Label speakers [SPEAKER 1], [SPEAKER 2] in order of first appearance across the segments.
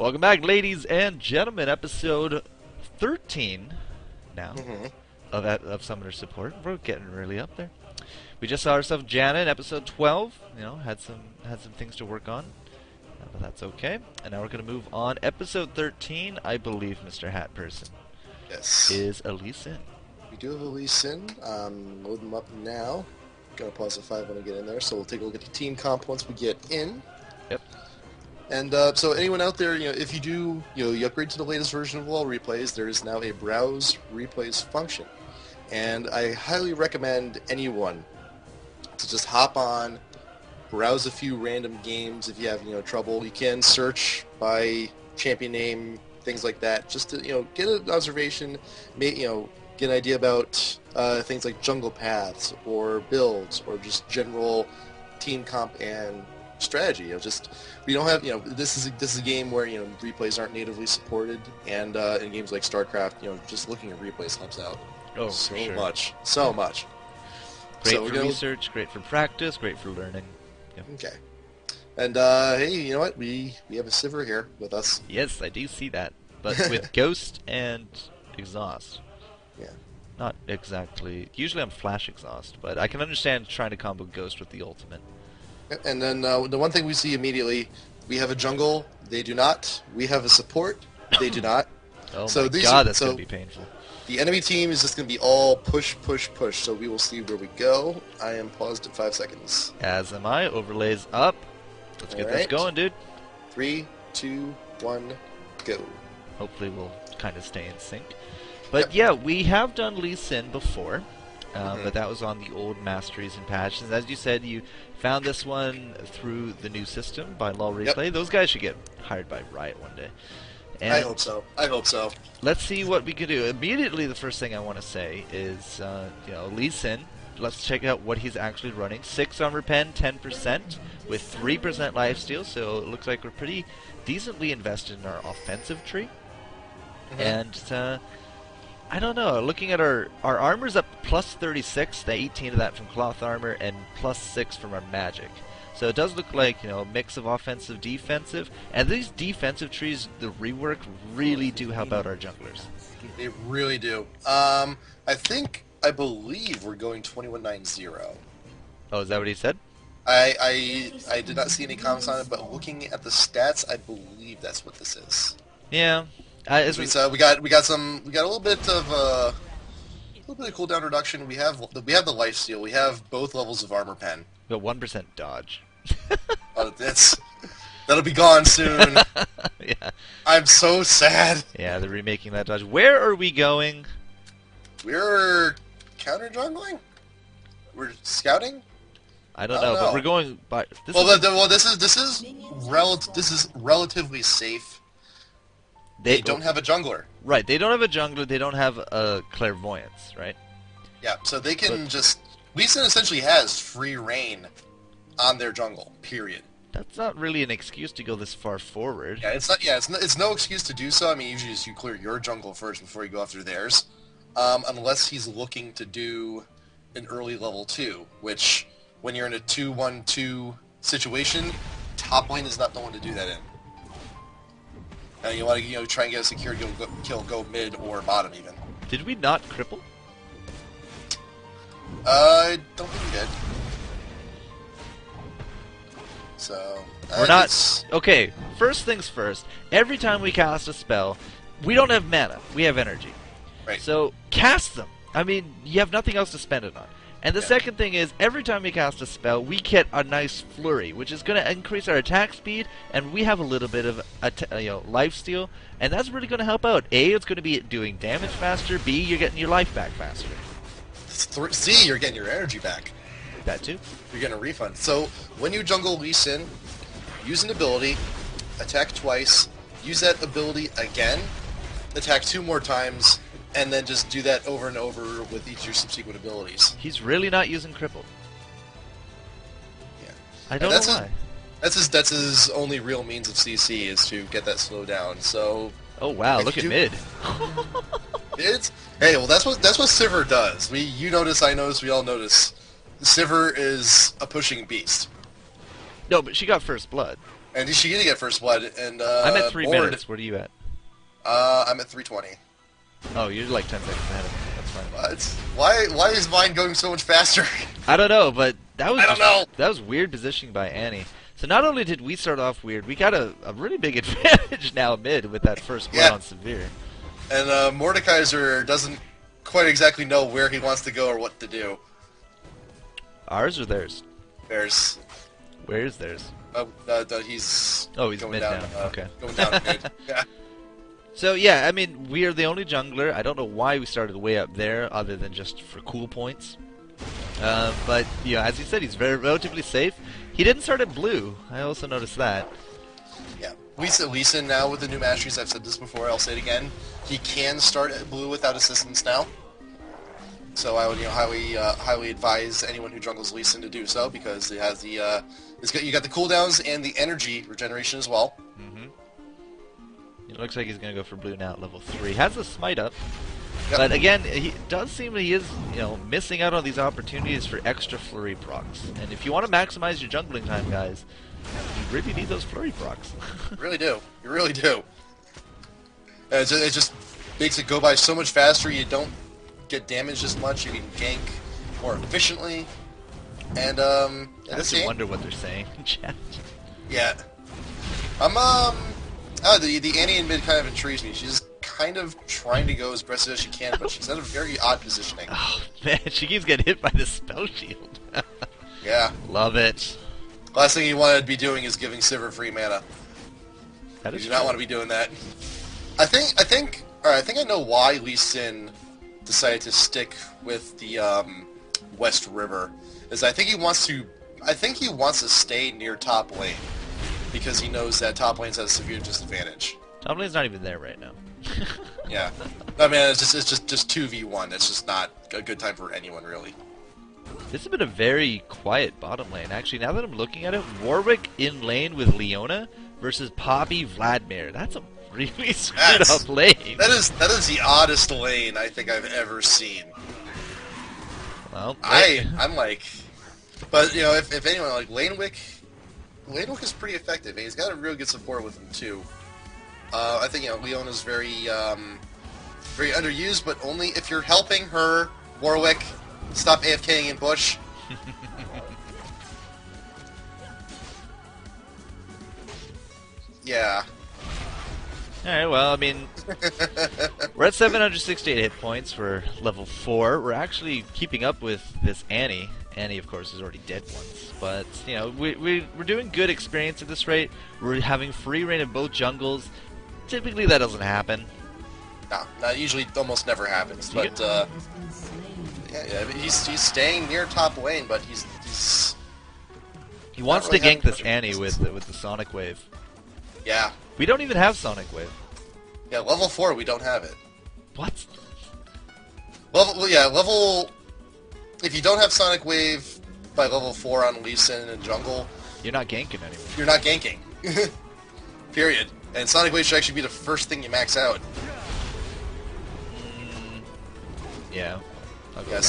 [SPEAKER 1] Welcome back, ladies and gentlemen. Episode 13 now of Summoner Support. We're getting really up there. We just saw ourselves Janna in episode 12. You know, had some things to work on, but that's okay. And now we're going to move on. Episode 13, I believe, Mr. HatPerson, is a Lee Sin.
[SPEAKER 2] We do have a Lee Sin. Load them up now. Gotta pause the 5 when we get in there, so we'll take a look at the team comp once we get in.
[SPEAKER 1] Yep.
[SPEAKER 2] And so anyone out there, if you do, you upgrade to the latest version of LoL replays, there is now a browse replays function. And I highly recommend anyone to just hop on, browse a few random games if you have, trouble. You can search by champion name, things like that, just to, get an observation, get an idea about things like jungle paths or builds or just general team comp and strategy. We don't have, this is a game where replays aren't natively supported, and in games like StarCraft, just looking at replays helps out so much.
[SPEAKER 1] Great for research, great for practice, great for learning. Yep.
[SPEAKER 2] Okay. And hey, you know what? We have a Sivir here with us.
[SPEAKER 1] Yes, I do see that, but with Ghost and Exhaust.
[SPEAKER 2] Yeah.
[SPEAKER 1] Not exactly. Usually I'm Flash Exhaust, but I can understand trying to combo Ghost with the ultimate.
[SPEAKER 2] And then the one thing we see immediately, we have a jungle. They do not. We have a support. They do not.
[SPEAKER 1] Oh my god, that's going to be painful.
[SPEAKER 2] The enemy team is just going to be all push, push, push. So we will see where we go. I am paused at 5 seconds.
[SPEAKER 1] As am I. Overlays up. Let's get this going, dude.
[SPEAKER 2] 3, 2, 1, go.
[SPEAKER 1] Hopefully we'll kind of stay in sync. But yeah, we have done Lee Sin before. But that was on the old Masteries and patches. As you said, you found this one through the new system by LoL Replay. Those guys should get hired by Riot one day. And
[SPEAKER 2] I hope so.
[SPEAKER 1] Let's see what we can do. Immediately, the first thing I want to say is, Lee Sin. Let's check out what he's actually running. 6 armor pen, 10%, with 3% lifesteal. So it looks like we're pretty decently invested in our offensive tree. And I don't know. Looking at our armor's up plus 36, the 18 of that from cloth armor, and plus 6 from our magic. So it does look like, a mix of offensive, defensive, and these defensive trees, the rework, really do help out our junglers.
[SPEAKER 2] They really do. I believe we're going 21-9-0.
[SPEAKER 1] Oh, is that what he said?
[SPEAKER 2] I did not see any comments on it, but looking at the stats, I believe that's what this is.
[SPEAKER 1] Yeah.
[SPEAKER 2] As we said, we got a little bit of cooldown reduction. We have the lifesteal. We have both levels of armor pen.
[SPEAKER 1] We got 1% dodge.
[SPEAKER 2] That'll be gone soon.
[SPEAKER 1] Yeah.
[SPEAKER 2] I'm so sad.
[SPEAKER 1] Yeah, they're remaking that dodge. Where are we going?
[SPEAKER 2] We're counter jungling. We're scouting.
[SPEAKER 1] I don't know, but we're going by.
[SPEAKER 2] This is relatively safe. They don't have a jungler.
[SPEAKER 1] Right, they don't have a jungler, they don't have a clairvoyance, right?
[SPEAKER 2] Yeah, so they can Lee Sin essentially has free reign on their jungle, period.
[SPEAKER 1] That's not really an excuse to go this far forward.
[SPEAKER 2] Yeah, it's no excuse to do so. I mean, usually you clear your jungle first before you go after theirs. Unless he's looking to do an early level 2, which, when you're in a 2-1-2 situation, top lane is not the one to do that in. You want to try and get a secure kill, go mid or bottom even.
[SPEAKER 1] Did we not cripple?
[SPEAKER 2] I don't think we did. So
[SPEAKER 1] we're not okay. First things first. Every time we cast a spell, we don't have mana. We have energy.
[SPEAKER 2] Right.
[SPEAKER 1] So cast them. I mean, you have nothing else to spend it on. And the second thing is, every time we cast a spell, we get a nice flurry, which is going to increase our attack speed, and we have a little bit of lifesteal, and that's really going to help out. A, it's going to be doing damage faster. B, you're getting your life back faster.
[SPEAKER 2] C, you're getting your energy back.
[SPEAKER 1] That too.
[SPEAKER 2] You're getting a refund. So when you jungle Lee Sin, use an ability, attack twice, use that ability again, attack 2 more times, and then just do that over and over with each of your subsequent abilities.
[SPEAKER 1] He's really not using cripple.
[SPEAKER 2] Yeah.
[SPEAKER 1] I don't know why.
[SPEAKER 2] That's his only real means of CC is to get that slow down. So.
[SPEAKER 1] Oh wow! Look at mid.
[SPEAKER 2] Hey, well that's what Sivir does. You notice, I notice, we all notice. Sivir is a pushing beast.
[SPEAKER 1] No, but she got first blood.
[SPEAKER 2] And she's gonna get first blood. And
[SPEAKER 1] I'm at 3
[SPEAKER 2] Board,
[SPEAKER 1] minutes. What are you at?
[SPEAKER 2] I'm at 3:20.
[SPEAKER 1] Oh, you're like 10 seconds ahead of me. That's fine.
[SPEAKER 2] What? Why is mine going so much faster?
[SPEAKER 1] I don't know, but that was
[SPEAKER 2] I don't know.
[SPEAKER 1] That was weird positioning by Annie. So not only did we start off weird, we got a really big advantage now mid with that first blood on Severe.
[SPEAKER 2] And Mordekaiser doesn't quite exactly know where he wants to go or what to do.
[SPEAKER 1] Ours or theirs?
[SPEAKER 2] Theirs.
[SPEAKER 1] Where's theirs?
[SPEAKER 2] He's
[SPEAKER 1] he's
[SPEAKER 2] going
[SPEAKER 1] mid
[SPEAKER 2] down.
[SPEAKER 1] now. Okay.
[SPEAKER 2] Going down mid. Yeah.
[SPEAKER 1] So yeah, I mean, we are the only jungler. I don't know why we started way up there, other than just for cool points. But yeah, as you said, he's relatively safe. He didn't start at blue. I also noticed that.
[SPEAKER 2] Yeah. Lee Sin now with the new masteries. I've said this before. I'll say it again. He can start at blue without assistance now. So I would highly advise anyone who jungles Lee Sin to do so, because it has you got the cooldowns and the energy regeneration as well.
[SPEAKER 1] Mm-hmm. It looks like he's gonna go for blue now at level 3. Has the smite up.
[SPEAKER 2] Yep.
[SPEAKER 1] But again, he does seem that he is, missing out on these opportunities for extra flurry procs. And if you want to maximize your jungling time, guys, you really need those flurry procs.
[SPEAKER 2] You really do. You really do. It just makes it go by so much faster. You don't get damaged as much. You can gank more efficiently. And
[SPEAKER 1] I have to wonder what they're saying in chat.
[SPEAKER 2] Yeah. The Annie in mid kind of intrigues me. She's kind of trying to go as aggressive as she can, but she's at a very odd positioning.
[SPEAKER 1] Oh man, she keeps getting hit by the spell shield.
[SPEAKER 2] Yeah.
[SPEAKER 1] Love it.
[SPEAKER 2] Last thing you want to be doing is giving Sivir free mana.
[SPEAKER 1] That
[SPEAKER 2] You
[SPEAKER 1] is
[SPEAKER 2] do not
[SPEAKER 1] true.
[SPEAKER 2] want to be doing that. I think I know why Lee Sin decided to stick with the West River. I think he wants to stay near top lane, because he knows that top lane's at a severe disadvantage.
[SPEAKER 1] Top lane's not even there right now.
[SPEAKER 2] Yeah. I mean, it's just 2v1. It's just not a good time for anyone, really.
[SPEAKER 1] This has been a very quiet bottom lane. Actually, now that I'm looking at it, Warwick in lane with Leona versus Poppy Vladimir. That's a really screwed up lane.
[SPEAKER 2] That is the oddest lane I think I've ever seen.
[SPEAKER 1] Well,
[SPEAKER 2] I'm like, but if anyone like Lanewick is pretty effective. And he's got a real good support with him too. I think Leona's very underused, but only if you're helping her. Warwick, stop AFKing in bush. Yeah.
[SPEAKER 1] Alright, well, I mean, we're at 768 hit points for level 4. We're actually keeping up with this Annie. Annie, of course, is already dead once. But, we're doing good experience at this rate. We're having free reign of both jungles. Typically, that doesn't happen.
[SPEAKER 2] No, that usually almost never happens. But, yeah, he's staying near top lane, but
[SPEAKER 1] he wants
[SPEAKER 2] really
[SPEAKER 1] to gank this
[SPEAKER 2] having much
[SPEAKER 1] Annie with the Sonic Wave.
[SPEAKER 2] Yeah.
[SPEAKER 1] We don't even have Sonic Wave.
[SPEAKER 2] Yeah, level 4, we don't have it.
[SPEAKER 1] What?
[SPEAKER 2] Level... If you don't have Sonic Wave by level 4 on Lee Sin and jungle...
[SPEAKER 1] You're not ganking anymore.
[SPEAKER 2] You're not ganking. Period. And Sonic Wave should actually be the first thing you max out.
[SPEAKER 1] Yeah.
[SPEAKER 2] Yeah,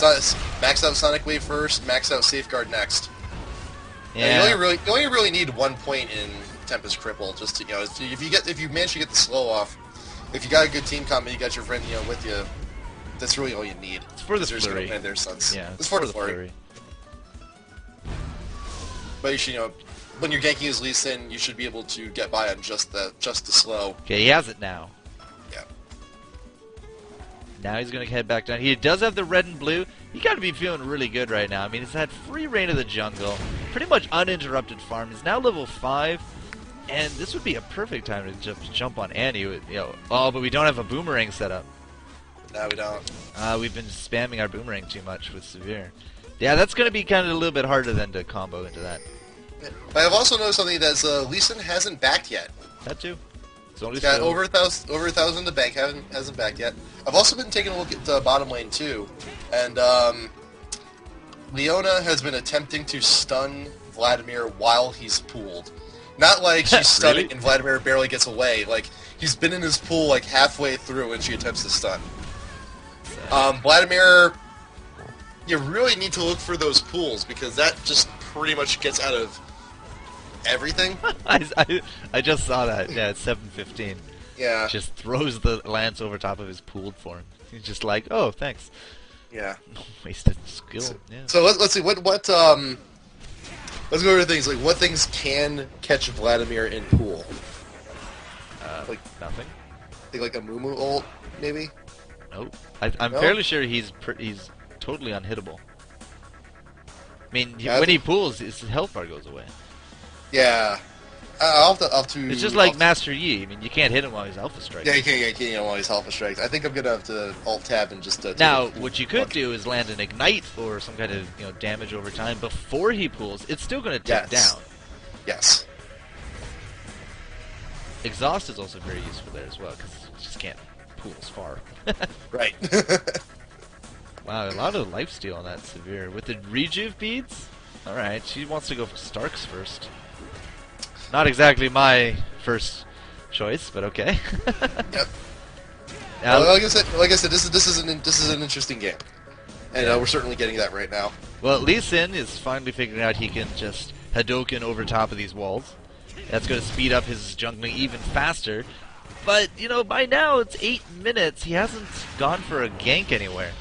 [SPEAKER 2] max out Sonic Wave first, max out Safeguard next.
[SPEAKER 1] Yeah.
[SPEAKER 2] And you only really need 1 point in Tempest Cripple, just to, if you manage to get the slow off, if you got a good team comp and you got your friend with you, that's really all you need.
[SPEAKER 1] It's for the flurry.
[SPEAKER 2] Their sons.
[SPEAKER 1] Yeah,
[SPEAKER 2] it's for the flurry. But you should, when you're ganking as Lee Sin, you should be able to get by on just the slow.
[SPEAKER 1] Okay, he has it now.
[SPEAKER 2] Yeah.
[SPEAKER 1] Now he's going to head back down. He does have the red and blue. You got to be feeling really good right now. I mean, he's had free reign of the jungle, pretty much uninterrupted farm. He's now level 5, and this would be a perfect time to just jump on Annie. Oh, but we don't have a boomerang set up.
[SPEAKER 2] No, we don't.
[SPEAKER 1] We've been spamming our boomerang too much with Severe. Yeah, that's going to be kind of a little bit harder than to combo into that.
[SPEAKER 2] But I've also noticed something that Lee Sin hasn't backed yet.
[SPEAKER 1] That too. It's only
[SPEAKER 2] He's got
[SPEAKER 1] still...
[SPEAKER 2] over 1,000 in the bank. Hasn't backed yet. I've also been taking a look at the bottom lane too, and Leona has been attempting to stun Vladimir while he's pooled. Not like she's stunning
[SPEAKER 1] Really?
[SPEAKER 2] and Vladimir barely gets away. Like he's been in his pool like halfway through and she attempts to stun. Vladimir, you really need to look for those pools because that just pretty much gets out of everything.
[SPEAKER 1] I just saw that. Yeah, it's 7:15.
[SPEAKER 2] Yeah.
[SPEAKER 1] Just throws the lance over top of his pooled form. He's just like, oh, thanks.
[SPEAKER 2] Yeah.
[SPEAKER 1] Wasted skill. Yeah.
[SPEAKER 2] So let's see what let's go over things like what things can catch Vladimir in pool. Like
[SPEAKER 1] nothing.
[SPEAKER 2] I think like a Mumu ult maybe.
[SPEAKER 1] Nope. I'm
[SPEAKER 2] No?
[SPEAKER 1] fairly sure he's totally unhittable. I mean,
[SPEAKER 2] Yeah,
[SPEAKER 1] when he pulls, his health bar goes away.
[SPEAKER 2] Yeah. I'll have to.
[SPEAKER 1] It's just like Master Yi. I mean, you can't hit him while he's alpha striking.
[SPEAKER 2] Yeah, you can't while he's alpha strikes. I think I'm gonna have to alt tab and just.
[SPEAKER 1] Now, what you could do is land an ignite or some kind of damage over time before he pulls. It's still going to tick down.
[SPEAKER 2] Yes.
[SPEAKER 1] Exhaust is also very useful there as well because you just can't pool as far.
[SPEAKER 2] Right.
[SPEAKER 1] Wow, a lot of lifesteal on that severe with the rejuve beads. All right, she wants to go for Starks first. Not exactly my first choice, but okay.
[SPEAKER 2] Yep.
[SPEAKER 1] Now,
[SPEAKER 2] Well, like I said, this is an interesting game, and we're certainly getting that right now.
[SPEAKER 1] well, Lee Sin is finally figuring out he can just Hadouken over top of these walls. That's going to speed up his jungling even faster. But by now it's 8 minutes. He hasn't gone for a gank anywhere.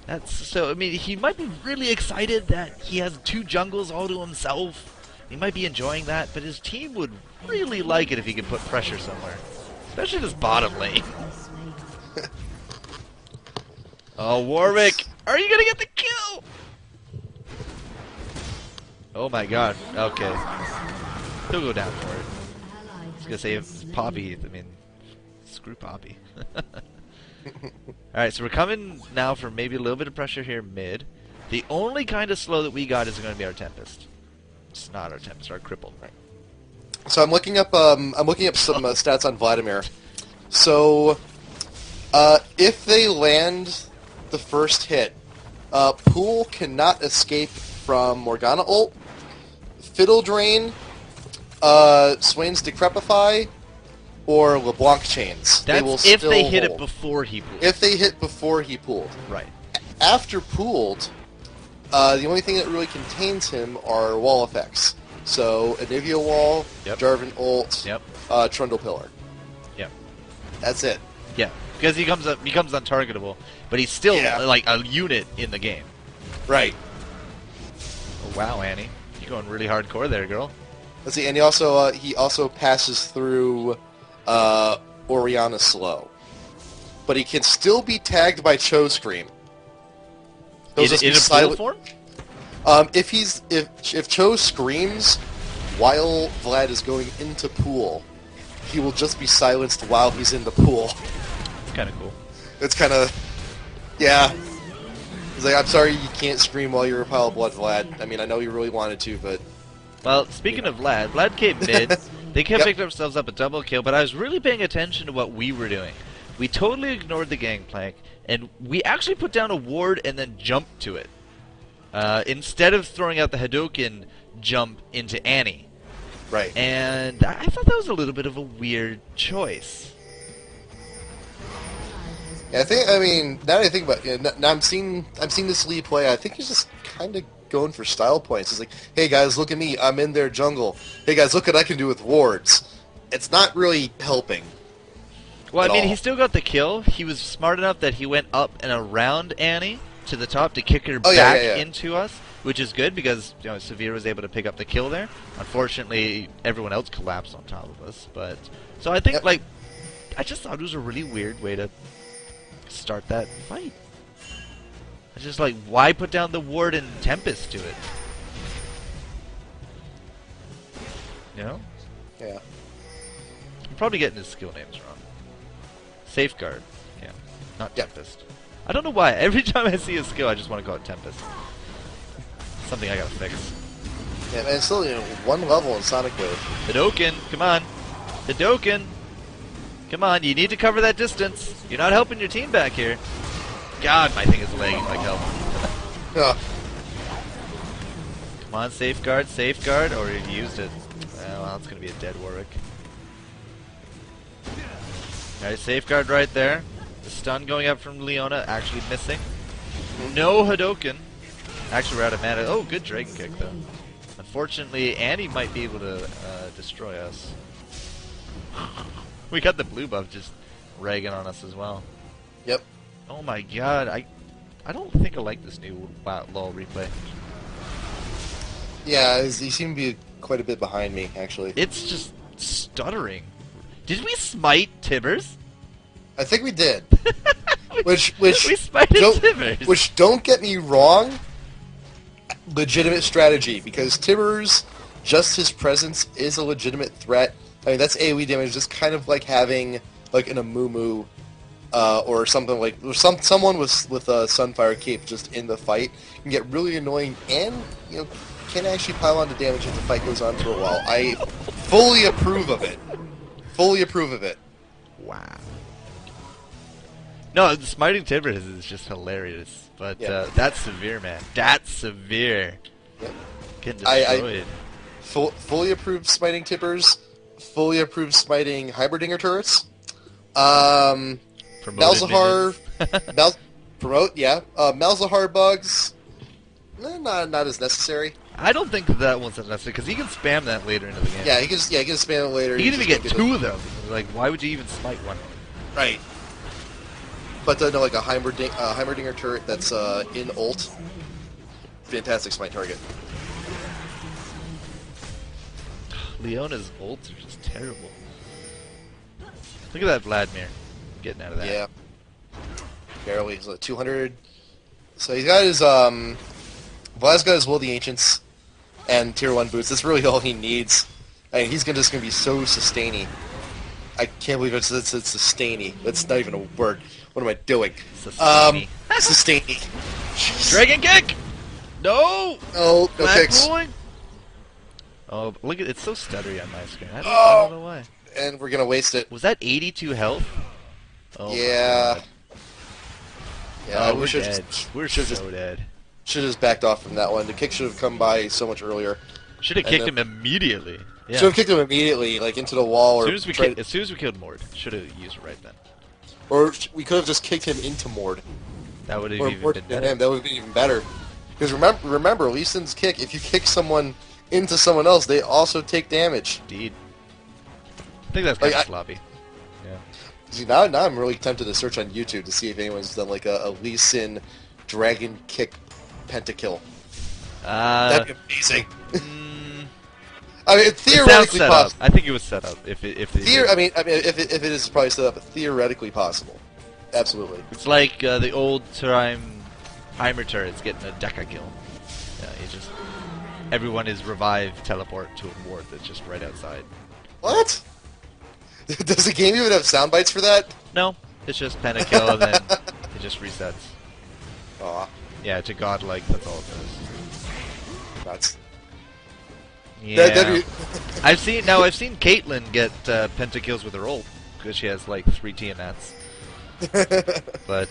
[SPEAKER 1] That's so. I mean, he might be really excited that he has 2 jungles all to himself. He might be enjoying that, but his team would really like it if he could put pressure somewhere, especially this bottom lane. Oh, Warwick, are you gonna get the kill? Oh my God. Okay, he'll go down for it. I was gonna say if Poppy. I mean, screw Poppy. Alright, so we're coming now for maybe a little bit of pressure here mid. The only kind of slow that we got is going to be our Tempest. It's not our Tempest, our Cripple. Right.
[SPEAKER 2] So I'm looking up some stats on Vladimir. So if they land the first hit, Pool cannot escape from Morgana ult, Fiddle Drain, Swain's Decrepify, or LeBlanc Chains.
[SPEAKER 1] That's if they hit it before he pulled.
[SPEAKER 2] If they hit before he pulled.
[SPEAKER 1] Right.
[SPEAKER 2] After pooled, the only thing that really contains him are wall effects. So Anivia Wall,
[SPEAKER 1] Yep.
[SPEAKER 2] Jarvan ult,
[SPEAKER 1] Yep.
[SPEAKER 2] Trundle Pillar.
[SPEAKER 1] Yep.
[SPEAKER 2] That's it.
[SPEAKER 1] Yeah. Because he becomes untargetable, but he's still like a unit in the game.
[SPEAKER 2] Right.
[SPEAKER 1] Oh, wow, Annie. You're going really hardcore there, girl.
[SPEAKER 2] Let's see, and he also passes through Orianna slow, but he can still be tagged by Cho Scream.
[SPEAKER 1] In a pool form?
[SPEAKER 2] If Cho screams while Vlad is going into pool, he will just be silenced while he's in the pool.
[SPEAKER 1] It's kind of cool.
[SPEAKER 2] It's kind of, yeah. He's like, I'm sorry you can't scream while you're a pile of blood, Vlad. I mean, I know you really wanted to, but...
[SPEAKER 1] Well, speaking of Vlad came mid. They kept
[SPEAKER 2] Yep.
[SPEAKER 1] picking themselves up a double kill, but I was really paying attention to what we were doing. We totally ignored the gangplank, and we actually put down a ward and then jumped to it. Instead of throwing out the Hadouken jump into Annie.
[SPEAKER 2] Right.
[SPEAKER 1] And I thought that was a little bit of a weird choice.
[SPEAKER 2] Yeah, I mean, now that I think about it, now I'm seeing this Lee play, I think he's just kind of going for style points. It's like, hey guys, look at me, I'm in their jungle. Hey guys, look what I can do with wards. It's not really helping.
[SPEAKER 1] Well, I mean,
[SPEAKER 2] all.
[SPEAKER 1] he still got the kill. He was smart enough that he went up and around Annie to the top to kick her back into us, which is good because Severe was able to pick up the kill there. Unfortunately, everyone else collapsed on top of us. But so I think I just thought it was a really weird way to start that fight. It's just like, why put down the ward and Tempest to it?
[SPEAKER 2] Yeah.
[SPEAKER 1] I'm probably getting his skill names wrong. Safeguard. Yeah. Not Tempest. I don't know why. Every time I see a skill, I just want to call it Tempest. Something I gotta fix.
[SPEAKER 2] Yeah, man, it's still one level in Sonic Mode.
[SPEAKER 1] Hadouken, come on. Hadouken. Come on, you need to cover that distance. You're not helping your team back here. God, my thing is lagging like hell.
[SPEAKER 2] Ugh.
[SPEAKER 1] Come on, safeguard, safeguard, or you've used it. Well, it's gonna be a dead Warwick. Alright, safeguard right there. The stun going up from Leona, actually missing. No Hadouken. Actually, we're out of mana. Oh, good Dragon Kick, though. Unfortunately, Annie might be able to destroy us. We got the blue buff just ragging on us as well.
[SPEAKER 2] Yep.
[SPEAKER 1] Oh my god, I don't think I like this new LoL replay.
[SPEAKER 2] Yeah, he seemed to be quite a bit behind me, actually.
[SPEAKER 1] It's just stuttering. Did we smite Tibbers?
[SPEAKER 2] I think we did. which
[SPEAKER 1] we smited Tibbers.
[SPEAKER 2] Which, don't get me wrong, legitimate strategy, because Tibbers, just his presence is a legitimate threat. I mean, that's AoE damage, just kind of like having like an Amumu or something like someone with a Sunfire cape just in the fight can get really annoying and can actually pile on to damage if the fight goes on for a while. I fully approve of it. Fully approve of it.
[SPEAKER 1] Wow. No, the smiting Tibbers is just hilarious, but
[SPEAKER 2] yeah.
[SPEAKER 1] That's severe, man. That's severe.
[SPEAKER 2] Yeah.
[SPEAKER 1] Getting destroyed.
[SPEAKER 2] Fully approve smiting Tibbers. Fully approve smiting Hybridinger turrets. Malzahar, promote, yeah. Malzahar bugs, not as necessary.
[SPEAKER 1] I don't think that one's necessary because he can spam that later into the game.
[SPEAKER 2] Yeah, he can spam it later.
[SPEAKER 1] He can even get two of them. Like, why would you even smite one?
[SPEAKER 2] Right. But no, like a Heimerdinger turret that's in ult, fantastic smite target.
[SPEAKER 1] Leona's ults are just terrible. Look at that Vladimir getting out of that.
[SPEAKER 2] Yeah. Barely. He's like 200. So he's got his Vlad's got his Will of the Ancients and tier 1 boots. That's really all he needs. I mean, he's just gonna be so sustainy. I can't believe it's sustainy. That's not even a word. What am I doing?
[SPEAKER 1] Sustainy.
[SPEAKER 2] Sustainy.
[SPEAKER 1] Dragon kick! No!
[SPEAKER 2] No kicks.
[SPEAKER 1] Pulling? Oh, look at it's so stuttery on my screen. I don't know why.
[SPEAKER 2] And we're gonna waste it.
[SPEAKER 1] Was that 82 health? Oh
[SPEAKER 2] yeah. Yeah,
[SPEAKER 1] we're dead. We're so dead.
[SPEAKER 2] Should have just backed off from that one. The kick should have come by so much earlier.
[SPEAKER 1] Should have kicked him immediately. Yeah.
[SPEAKER 2] Should have kicked him immediately, like into the wall.
[SPEAKER 1] As soon as we killed Mord, should have used it right then.
[SPEAKER 2] Or we could have just kicked him into Mord.
[SPEAKER 1] That would have even been better.
[SPEAKER 2] That would have been even better. Because remember, Lee Sin's kick. If you kick someone into someone else, they also take damage.
[SPEAKER 1] Indeed. I think that's kind of sloppy. Yeah.
[SPEAKER 2] See, now I'm really tempted to search on YouTube to see if anyone's done like a Lee Sin dragon kick pentakill. That'd be amazing. I mean, theoretically possible.
[SPEAKER 1] I think it was set up. If it
[SPEAKER 2] is probably set up, theoretically possible. Absolutely.
[SPEAKER 1] It's like the old time Heimer turrets getting a Deca kill. Yeah, everyone is revived, teleport to a ward that's just right outside.
[SPEAKER 2] What? Does the game even have sound bites for that?
[SPEAKER 1] No, it's just pentakill and then it just resets.
[SPEAKER 2] Aw.
[SPEAKER 1] Yeah, to godlike, that's all it does.
[SPEAKER 2] That's...
[SPEAKER 1] Yeah. I've seen Caitlyn get pentakills with her ult because she has like 3 Tiamats. But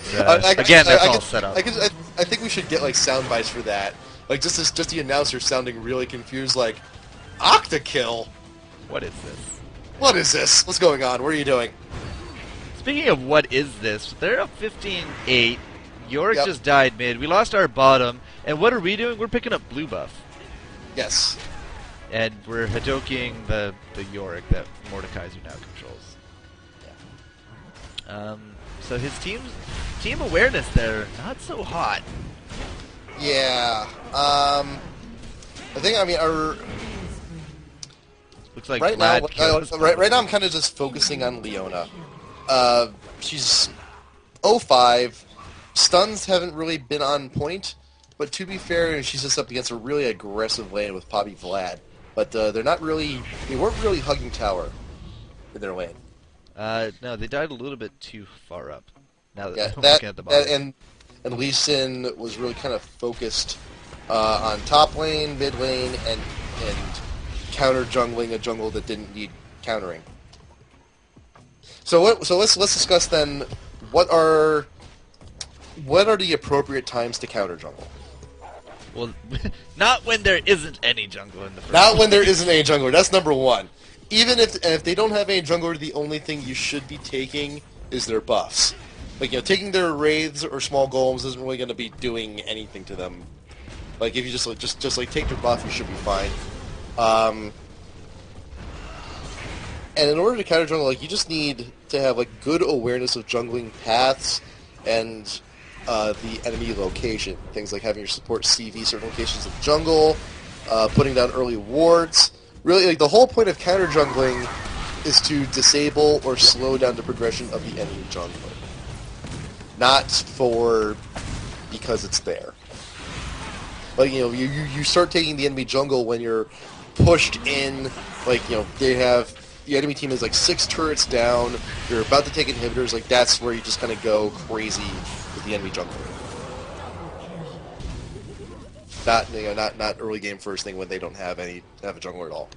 [SPEAKER 1] again, that's all set up.
[SPEAKER 2] I think we should get like sound bites for that. Like just the announcer sounding really confused, like Octakill.
[SPEAKER 1] What is this?
[SPEAKER 2] What is this? What's going on? What are you doing?
[SPEAKER 1] Speaking of what is this, they're up 15-8. Yorick just died mid. We lost our bottom, and what are we doing? We're picking up blue buff.
[SPEAKER 2] Yes.
[SPEAKER 1] And we're Hadoking the Yorick that Mordekaiser now controls. Yeah. So his team awareness there, not so hot.
[SPEAKER 2] Yeah. Our
[SPEAKER 1] looks like
[SPEAKER 2] right now I'm kind of just focusing on Leona. She's 05. Stuns haven't really been on point, but to be fair, she's just up against a really aggressive lane with Poppy Vlad. But they weren't really hugging tower in their lane.
[SPEAKER 1] No, they died a little bit too far up. Now that I'm
[SPEAKER 2] that
[SPEAKER 1] looking at the bottom.
[SPEAKER 2] And Lee Sin was really kind of focused on top lane, mid lane, and counter jungling a jungle that didn't need countering. So let's discuss then what are the appropriate times to counter jungle.
[SPEAKER 1] Well, not when there isn't any jungle in the first
[SPEAKER 2] Not when there isn't any jungler. That's number one. Even if they don't have any jungler, the only thing you should be taking is their buffs. Like, taking their wraiths or small golems isn't really going to be doing anything to them. Like, if you just take their buff, you should be fine. Um, and in order to counter jungle, like you just need to have like good awareness of jungling paths and the enemy location. Things like having your support CV certain locations of jungle, putting down early wards. Really, like the whole point of counter jungling is to disable or slow down the progression of the enemy jungler, not for because it's there. Like you start taking the enemy jungle when you're pushed in. Like they have the enemy team is like 6 turrets down. You're about to take inhibitors. Like that's where you just kind of go crazy with the enemy jungler. Not early game first thing when they don't have a jungler at all.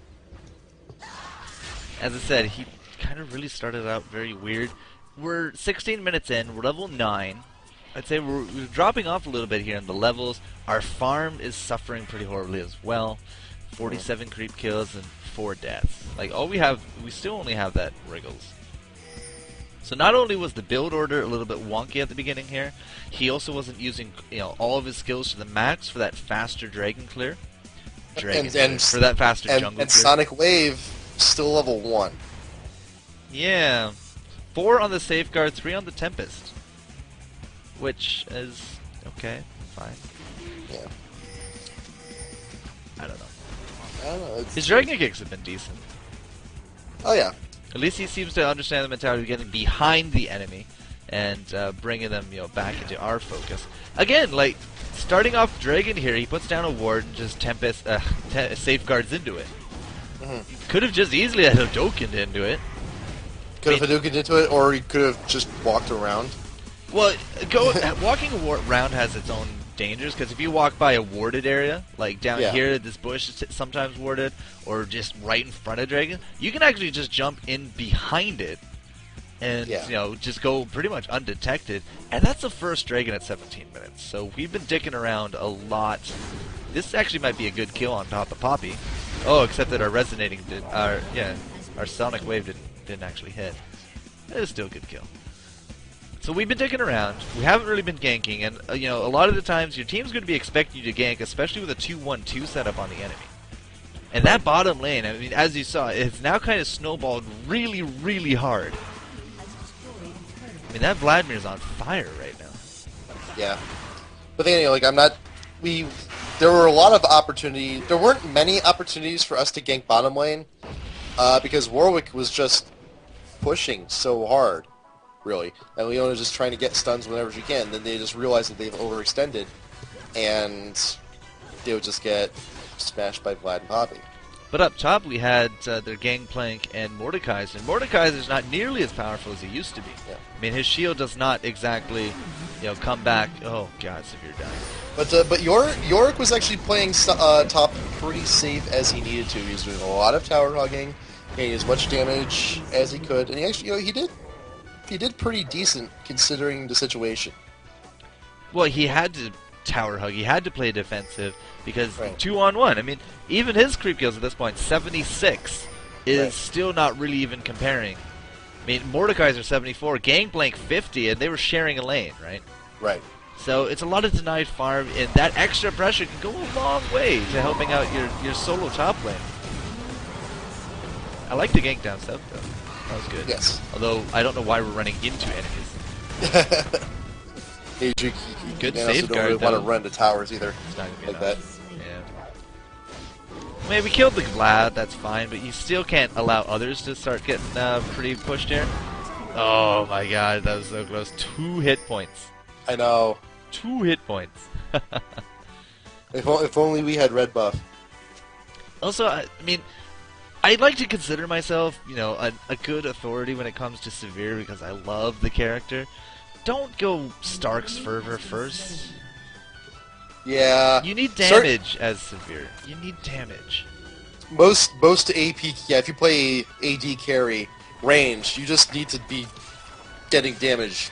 [SPEAKER 1] As I said, he kind of really started out very weird. We're 16 minutes in. We're level 9. I'd say we're dropping off a little bit here in the levels. Our farm is suffering pretty horribly as well. 47 creep kills and 4 deaths. Like we still only have that Wriggles. So not only was the build order a little bit wonky at the beginning here, he also wasn't using all of his skills to the max for that faster dragon clear. For that faster jungle clear.
[SPEAKER 2] And Sonic Wave still level 1.
[SPEAKER 1] Yeah. 4 on the Safeguard, 3 on the Tempest. Which is okay, fine.
[SPEAKER 2] Yeah.
[SPEAKER 1] I don't know.
[SPEAKER 2] It's,
[SPEAKER 1] his dragon kicks have been decent.
[SPEAKER 2] Oh yeah.
[SPEAKER 1] At least he seems to understand the mentality of getting behind the enemy and bringing them, back into our focus. Again, like starting off Dragon here, he puts down a ward and just Tempest safeguards into it. He could have just easily had Hadouken into it.
[SPEAKER 2] Could have Hadouken into it, or he could have just walked around.
[SPEAKER 1] Well, walking around has its own dangers, because if you walk by a warded area, like down here, this bush is sometimes warded, or just right in front of Dragon, you can actually just jump in behind it and just go pretty much undetected. And that's the first Dragon at 17 minutes. So we've been dicking around a lot. This actually might be a good kill on top of Poppy. Oh, except that our Sonic Wave didn't actually hit. It was still a good kill. So we've been dicking around. We haven't really been ganking, and a lot of the times your team's going to be expecting you to gank, especially with a 2-1-2 setup on the enemy. And that bottom lane, I mean, as you saw, it's now kind of snowballed really, really hard. I mean, that Vladimir's on fire right now.
[SPEAKER 2] Yeah, but then there were a lot of opportunity. There weren't many opportunities for us to gank bottom lane because Warwick was just pushing so hard. Really, and Leona's just trying to get stuns whenever she can. Then they just realize that they've overextended, and they would just get smashed by Vlad and Poppy.
[SPEAKER 1] But up top, we had their Gangplank and Mordekaiser. And Mordekaiser's not nearly as powerful as he used to be.
[SPEAKER 2] Yeah.
[SPEAKER 1] I mean, his shield does not exactly, come back. Oh God, severe dying.
[SPEAKER 2] But Yorick was actually playing top pretty safe as he needed to. He was doing a lot of tower hugging, getting as much damage as he could, and he actually, he did pretty decent considering the situation.
[SPEAKER 1] Well, he had to tower hug. He had to play defensive because 2-on-1. I mean, even his creep kills at this point, 76, is still not really even comparing. I mean, Mordekaiser 74, Gangplank 50, and they were sharing a lane, right?
[SPEAKER 2] Right.
[SPEAKER 1] So it's a lot of denied farm, and that extra pressure can go a long way to helping out your solo top lane. I like the gank down south, though. That was good.
[SPEAKER 2] Yes.
[SPEAKER 1] Although, I don't know why we're running into enemies.
[SPEAKER 2] Good safeguard, don't really want to run to towers either.
[SPEAKER 1] It's not gonna be
[SPEAKER 2] like that.
[SPEAKER 1] Yeah. I mean, we killed the Vlad, that's fine, but you still can't allow others to start getting pretty pushed here. Oh my god, that was so close. 2 hit points.
[SPEAKER 2] I know.
[SPEAKER 1] 2 hit points.
[SPEAKER 2] If only we had red buff.
[SPEAKER 1] Also, I mean, I'd like to consider myself, a good authority when it comes to Severe because I love the character. Don't go Stark's Fervor first.
[SPEAKER 2] Yeah.
[SPEAKER 1] You need damage as Severe. You need damage.
[SPEAKER 2] Most AP, if you play AD carry range, you just need to be getting damage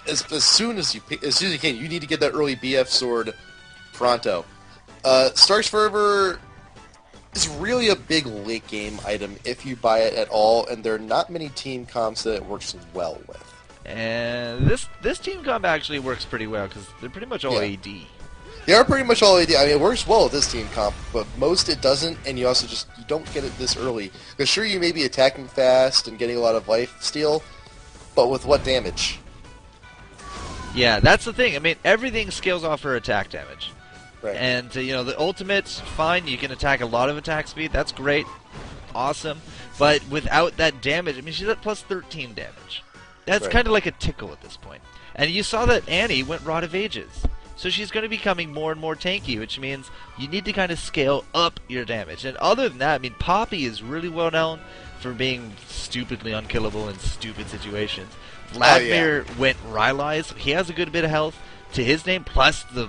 [SPEAKER 2] as soon as you can. You need to get that early BF sword pronto. Stark's Fervor is really a big late game item if you buy it at all, and there are not many team comps that it works well with.
[SPEAKER 1] And this team comp actually works pretty well because they're pretty much all AD.
[SPEAKER 2] They are pretty much all AD. I mean, it works well with this team comp, but most it doesn't, and you also just you don't get it this early. Because sure, you may be attacking fast and getting a lot of life steal, but with what damage?
[SPEAKER 1] Yeah, that's the thing. I mean, everything scales off her attack damage.
[SPEAKER 2] Right.
[SPEAKER 1] And, you know, the ultimate's fine. You can attack a lot of attack speed. That's great. Awesome. But without that damage, I mean, she's at plus 13 damage. That's
[SPEAKER 2] Right.
[SPEAKER 1] kind of like a tickle at this point. And you saw that Annie went Rod of Ages. So she's going to be becoming more and more tanky, which means you need to kind of scale up your damage. And other than that, I mean, Poppy is really well known for being stupidly unkillable in stupid situations. Vladimir went Rylai's. He has a good bit of health to his name, plus the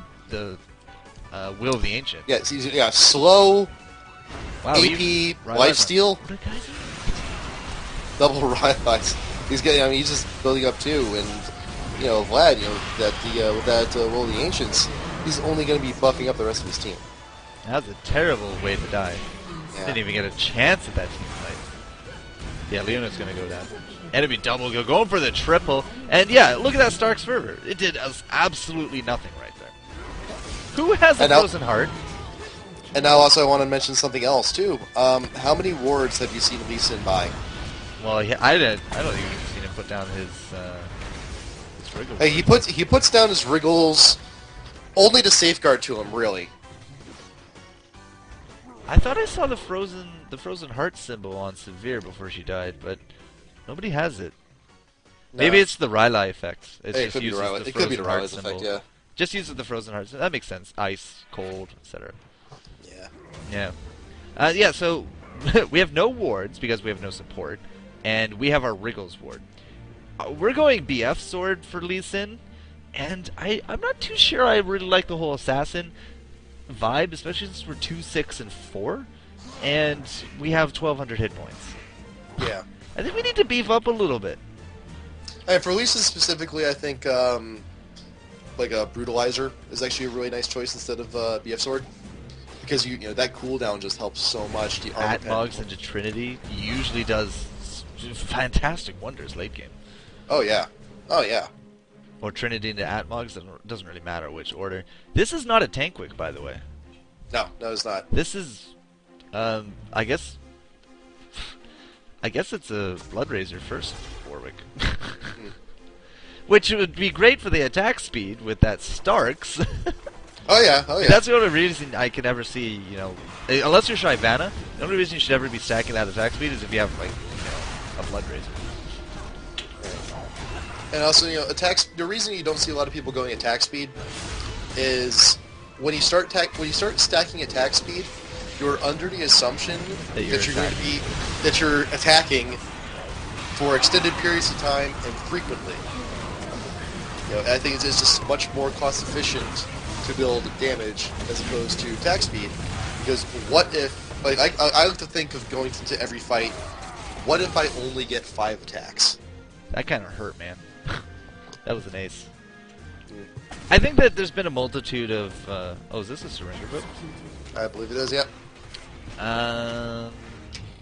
[SPEAKER 1] Will of the Ancient.
[SPEAKER 2] Yeah, slow,
[SPEAKER 1] Wow,
[SPEAKER 2] AP, lifesteal,
[SPEAKER 1] What a guy's
[SPEAKER 2] double Rylai's. He's getting. I mean, he's just building up too, and you know, Vlad, you know, that with that Will of the Ancients, he's only going to be buffing up the rest of his team.
[SPEAKER 1] That was a terrible way to die.
[SPEAKER 2] Yeah.
[SPEAKER 1] Didn't even get a chance at that team fight. Yeah, Leona's gonna go down. Enemy double kill, going for the triple. And yeah, look at that Stark's Fervor. It did us absolutely nothing right there. Who has a frozen heart?
[SPEAKER 2] And now also I want to mention something else too. How many wards have you seen Lee Sin buy?
[SPEAKER 1] Well, I don't think you've seen him put down his wriggle.
[SPEAKER 2] Hey, he puts down his wriggles only to safeguard to him, really.
[SPEAKER 1] I thought I saw the frozen heart symbol on Severe before she died, but nobody has it.
[SPEAKER 2] No.
[SPEAKER 1] Maybe it's the Rylai effect. It
[SPEAKER 2] Hey,
[SPEAKER 1] just uses the
[SPEAKER 2] it could be
[SPEAKER 1] frozen
[SPEAKER 2] the
[SPEAKER 1] heart
[SPEAKER 2] Rylai's
[SPEAKER 1] symbol.
[SPEAKER 2] effect, yeah.
[SPEAKER 1] Just uses the frozen heart symbol. That makes sense. Ice, cold, etc.
[SPEAKER 2] Yeah.
[SPEAKER 1] Yeah. Yeah, so we have no wards because we have no support, and we have our Wriggles ward. We're going BF sword for Lee Sin, and I'm not too sure I really like the whole assassin vibe, especially since we're 2, 6, and 4, and we have 1,200 hit points.
[SPEAKER 2] Yeah.
[SPEAKER 1] I think we need to beef up a little bit.
[SPEAKER 2] And for Lee Sin specifically, I think like a Brutalizer is actually a really nice choice instead of BF sword. Because you know that cooldown just helps so much. The
[SPEAKER 1] Atmogs into Trinity usually does fantastic wonders late game.
[SPEAKER 2] Oh yeah.
[SPEAKER 1] Or Trinity into Atmogs, doesn't really matter which order. This is not a tank wick, by the way.
[SPEAKER 2] No, it's not.
[SPEAKER 1] This is, I guess it's a Bloodraiser first Warwick. Which would be great for the attack speed with that Starks.
[SPEAKER 2] Oh yeah.
[SPEAKER 1] That's the only reason I can ever see, you know, unless you're Shyvana, the only reason you should ever be stacking that attack speed is if you have, like, you know, a Bloodraiser.
[SPEAKER 2] And also, you know, the reason you don't see a lot of people going attack speed is when you start stacking attack speed, you're under the assumption that you're attacking for extended periods of time and frequently. You know, I think it's just much more cost efficient to build damage as opposed to attack speed. Because what if, like, I like to think of going into every fight, what if I only get 5 attacks?
[SPEAKER 1] That kind of hurt, man. That was an ace. I think that there's been a multitude of... oh, is this a surrender book?
[SPEAKER 2] I believe it is, yeah.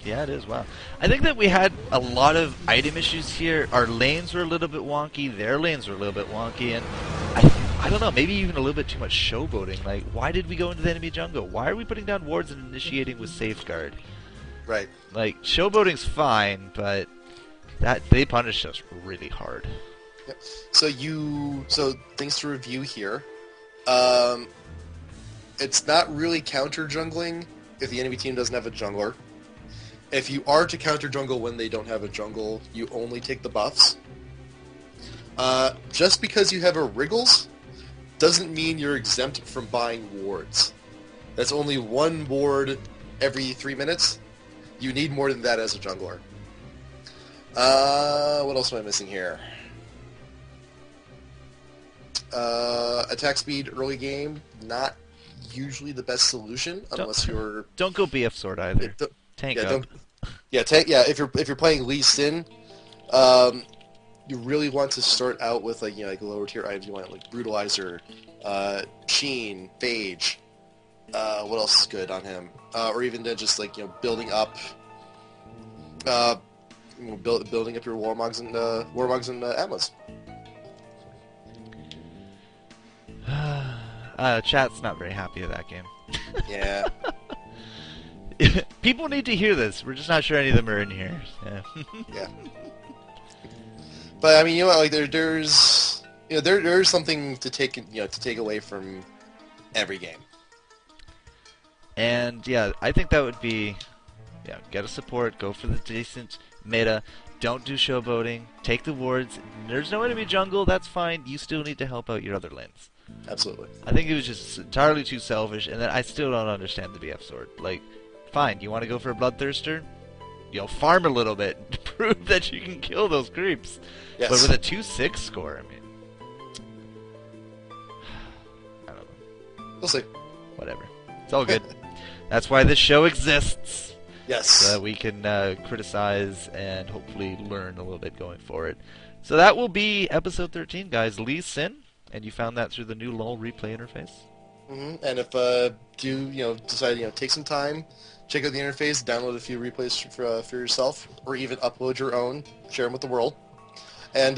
[SPEAKER 1] Yeah, it is. Wow. I think that we had a lot of item issues here. Our lanes were a little bit wonky. Their lanes were a little bit wonky. And I don't know, maybe even a little bit too much showboating. Like, why did we go into the enemy jungle? Why are we putting down wards and initiating with safeguard?
[SPEAKER 2] Right.
[SPEAKER 1] Like, showboating's fine, but they punished us really hard.
[SPEAKER 2] Yep. So things to review here. It's not really counter jungling if the enemy team doesn't have a jungler. If you are to counter jungle when they don't have a jungle, you only take the buffs. Just because you have a Wriggles doesn't mean you're exempt from buying wards. That's only 1 ward every 3 minutes. You need more than that as a jungler. What else am I missing here? Attack speed early game, not usually the best solution unless you're...
[SPEAKER 1] Don't go BF sword either. Tank up.
[SPEAKER 2] If you're playing Lee Sin, you really want to start out with like lower tier items. You want like Brutalizer, Sheen, Phage. What else is good on him? Or even then just like building up, building up your Warmogs and Atlas.
[SPEAKER 1] Chat's not very happy with that game.
[SPEAKER 2] Yeah.
[SPEAKER 1] People need to hear this. We're just not sure any of them are in here. Yeah.
[SPEAKER 2] Yeah. But I mean, like there's there's something to take away from every game.
[SPEAKER 1] And yeah, I think that would be, get a support, go for the decent meta, don't do showboating, take the wards. There's no enemy jungle, that's fine. You still need to help out your other lanes.
[SPEAKER 2] Absolutely.
[SPEAKER 1] I think it was just entirely too selfish, and then I still don't understand the BF sword. Like, fine, you want to go for a bloodthirster? Farm a little bit to prove that you can kill those creeps.
[SPEAKER 2] Yes.
[SPEAKER 1] But with a 2-6 score, I mean, I don't know.
[SPEAKER 2] We'll see.
[SPEAKER 1] Whatever. It's all good. That's why this show exists.
[SPEAKER 2] Yes.
[SPEAKER 1] So that we can criticize and hopefully learn a little bit going forward. So that will be episode 13, guys. Lee Sin, and you found that through the new LoL replay interface.
[SPEAKER 2] Mm-hmm. And if decide take some time, check out the interface, download a few replays for yourself, or even upload your own, share them with the world. And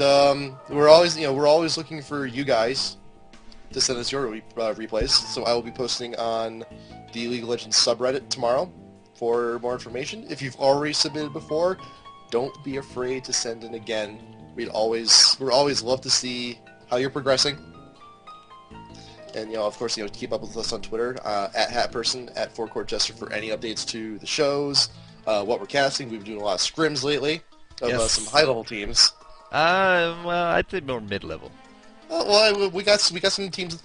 [SPEAKER 2] we're always looking for you guys to send us your replays. So I will be posting on the League of Legends subreddit tomorrow for more information. If you've already submitted before, don't be afraid to send in again. We'd always love to see how you're progressing. And of course, keep up with us on Twitter at HatPerson, at FourCourtJester for any updates to the shows, what we're casting. We've been doing a lot of scrims lately of some high level teams.
[SPEAKER 1] Well, I'd say more mid-level.
[SPEAKER 2] We got some teams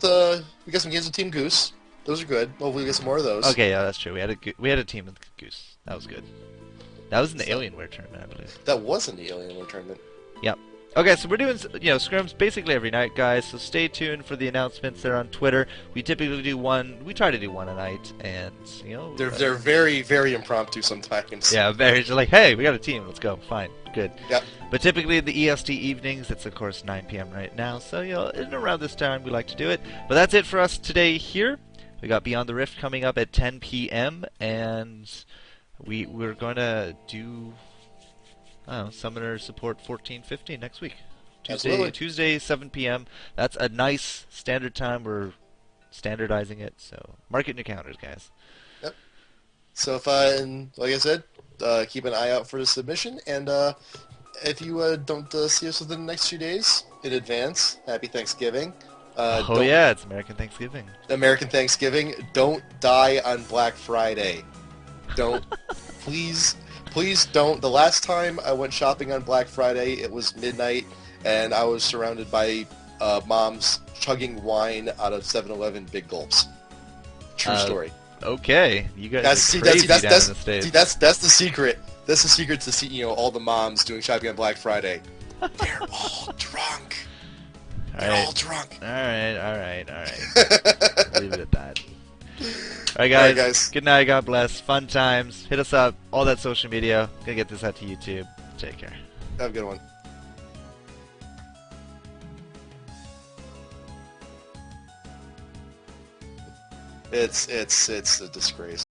[SPEAKER 2] we got some games with Team Goose. Those are good. Hopefully we get some more of those.
[SPEAKER 1] Okay, yeah, that's true. We had a team with Goose. That was good. That was in the Alienware tournament, I believe.
[SPEAKER 2] That was in the Alienware tournament.
[SPEAKER 1] Yep. Okay, so we're doing scrims basically every night, guys. So stay tuned for the announcements. They're on Twitter. We typically do one. We try to do one a night, and
[SPEAKER 2] they're very, very impromptu sometimes.
[SPEAKER 1] Yeah, very. Just like, hey, we got a team. Let's go. Fine, good.
[SPEAKER 2] Yep.
[SPEAKER 1] But typically the EST evenings. It's of course 9 p.m. right now. So in and around this time we like to do it. But that's it for us today here. We got Beyond the Rift coming up at 10 p.m. and we're going to do Summoner Support 1415 next week. Tuesday 7 p.m. That's a nice standard time. We're standardizing it, so mark it in your calendars, guys.
[SPEAKER 2] Yep. So like I said, keep an eye out for the submission, and if you don't see us within the next few days, in advance, happy Thanksgiving.
[SPEAKER 1] It's American Thanksgiving.
[SPEAKER 2] American Thanksgiving. Don't die on Black Friday. Don't. Please don't. The last time I went shopping on Black Friday, it was midnight, and I was surrounded by moms chugging wine out of 7-Eleven big gulps. True story.
[SPEAKER 1] Okay, you guys are crazy down in the States.
[SPEAKER 2] That's the secret. That's the secret to see all the moms doing shopping on Black Friday. They're all drunk. They're all drunk.
[SPEAKER 1] All right. Leave it at that. All right, guys. Good night. God bless. Fun times. Hit us up. All that social media. Gonna get this out to YouTube. Take care.
[SPEAKER 2] Have a good one. It's a disgrace.